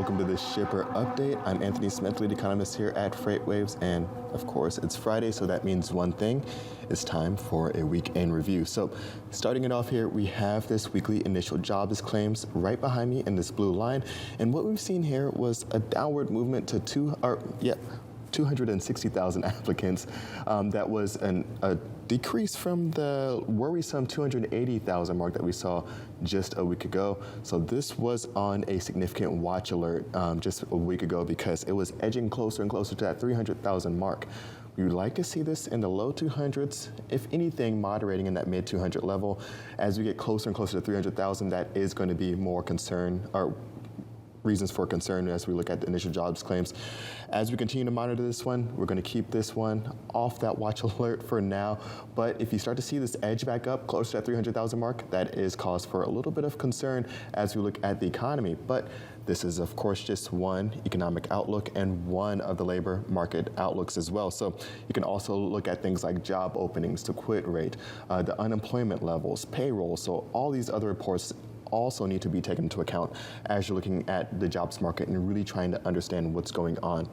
welcome to the Shipper Update. I'm Anthony Smith, lead economist here at FreightWaves, and of course it's Friday, so that means one thing. It's time for a weekend review. So starting it off here, we have this weekly initial jobs claims right behind me in this blue line, and what we've seen here was a downward movement to 260,000 applicants. That was a decrease from the worrisome 280,000 mark that we saw just a week ago. So this was on a significant watch alert just a week ago because it was edging closer and closer to that 300,000 mark. We would like to see this in the low 200s, if anything, moderating in that mid 200 level. As we get closer and closer to 300,000, that is going to be more concern, or reasons for concern as we look at the initial jobs claims. As we continue to monitor this one, we're going to keep this one off that watch alert for now. But if you start to see this edge back up closer to that 300,000 mark, that is cause for a little bit of concern as we look at the economy. But this is, of course, just one economic outlook and one of the labor market outlooks as well. So you can also look at things like job openings, the quit rate, the unemployment levels, payroll. So all these other reports also need to be taken into account as you're looking at the jobs market and really trying to understand what's going on.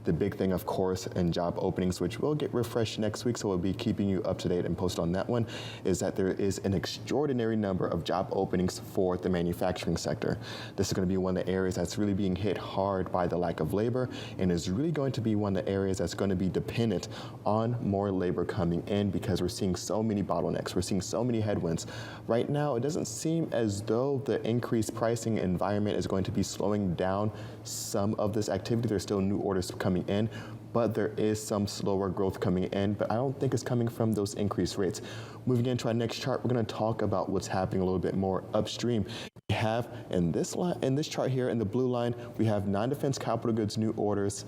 The big thing, of course, in job openings, which will get refreshed next week, so we'll be keeping you up to date and posted on that one, is that there is an extraordinary number of job openings for the manufacturing sector. This is going to be one of the areas that's really being hit hard by the lack of labor, and is really going to be one of the areas that's going to be dependent on more labor coming in because we're seeing so many bottlenecks, we're seeing so many headwinds. Right now, it doesn't seem as though the increased pricing environment is going to be slowing down some of this activity. There's still new orders coming in, but there is some slower growth coming in, but I don't think it's coming from those increased rates. Moving into our next chart, we're going to talk about what's happening a little bit more upstream. We have in this chart here in the blue line, we have non-defense capital goods new orders,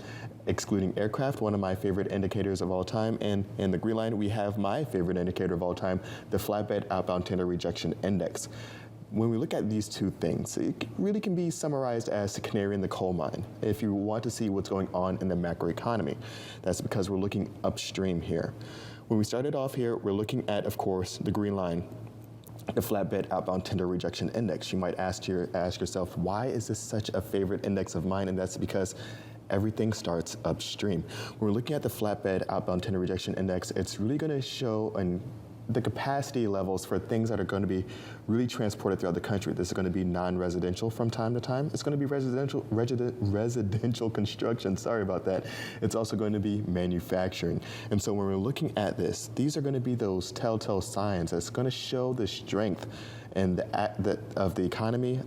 excluding aircraft, one of my favorite indicators of all time. And in the green line, we have my favorite indicator of all time, the flatbed outbound tender rejection index. When we look at these two things, it really can be summarized as the canary in the coal mine. If you want to see what's going on in the macroeconomy, that's because we're looking upstream here. When we started off here, we're looking at, of course, the green line, the flatbed outbound tender rejection index. You might ask yourself, why is this such a favorite index of mine? And that's because everything starts upstream. When we're looking at the flatbed outbound tender rejection index, it's really going to show the capacity levels for things that are going to be really transported throughout the country. This is going to be non-residential from time to time. It's going to be residential construction. Sorry about that. It's also going to be manufacturing. And so when we're looking at this, these are going to be those telltale signs that's going to show the strength and of the economy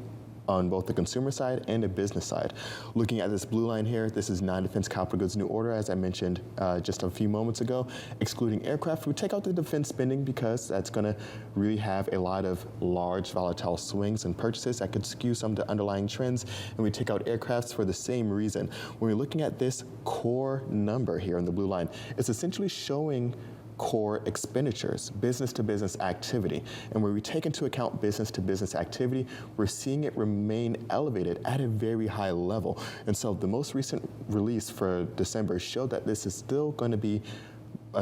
on both the consumer side and the business side. Looking at this blue line here, this is non-defense capital goods new order, as I mentioned just a few moments ago. Excluding aircraft, we take out the defense spending because that's going to really have a lot of large volatile swings and purchases that could skew some of the underlying trends, and we take out aircrafts for the same reason. When we're looking at this core number here in the blue line, it's essentially showing core expenditures, business-to-business activity. And when we take into account business-to-business activity, we're seeing it remain elevated at a very high level. And so the most recent release for December showed that this is still going to be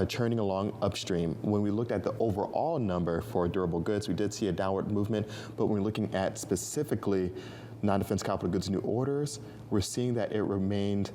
churning along upstream. When we looked at the overall number for durable goods, we did see a downward movement, but when we're looking at specifically non-defense capital goods new orders, we're seeing that it remained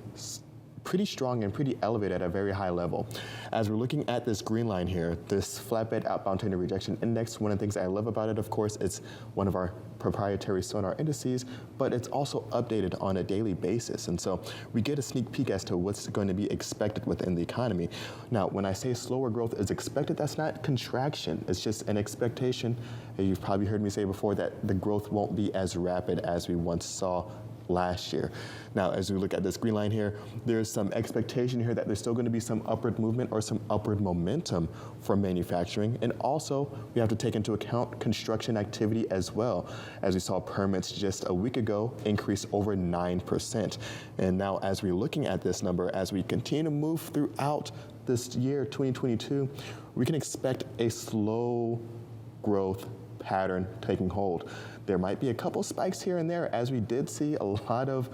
pretty strong and pretty elevated at a very high level. As we're looking at this green line here, this flatbed outbound tender rejection index, one of the things I love about it, of course, it's one of our proprietary Sonar indices, but it's also updated on a daily basis. And so we get a sneak peek as to what's going to be expected within the economy. Now, when I say slower growth is expected, that's not contraction. It's just an expectation. You've probably heard me say before that the growth won't be as rapid as we once saw last year. Now, as we look at this green line here, there's some expectation here that there's still going to be some upward movement or some upward momentum for manufacturing. And also, we have to take into account construction activity as well. As we saw permits just a week ago increase over 9%. And now, as we're looking at this number, as we continue to move throughout this year, 2022, we can expect a slow growth pattern taking hold. There might be a couple spikes here and there, as we did see a lot of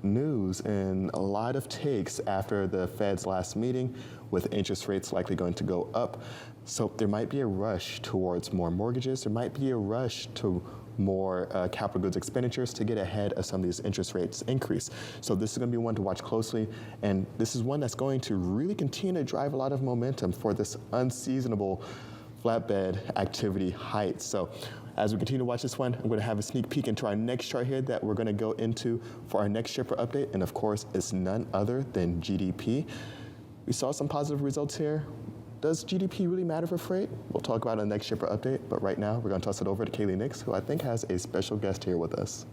news and a lot of takes after the Fed's last meeting, with interest rates likely going to go up. So there might be a rush towards more mortgages. There might be a rush to more capital goods expenditures to get ahead of some of these interest rates increase. So this is going to be one to watch closely, and this is one that's going to really continue to drive a lot of momentum for this unseasonable flatbed activity heights. So as we continue to watch this one, I'm going to have a sneak peek into our next chart here that we're going to go into for our next shipper update, and of course it's none other than GDP. We saw some positive results here. Does GDP really matter for freight? We'll talk about it in the next shipper update, but right now we're going to toss it over to Kaylee Nix, who I think has a special guest here with us.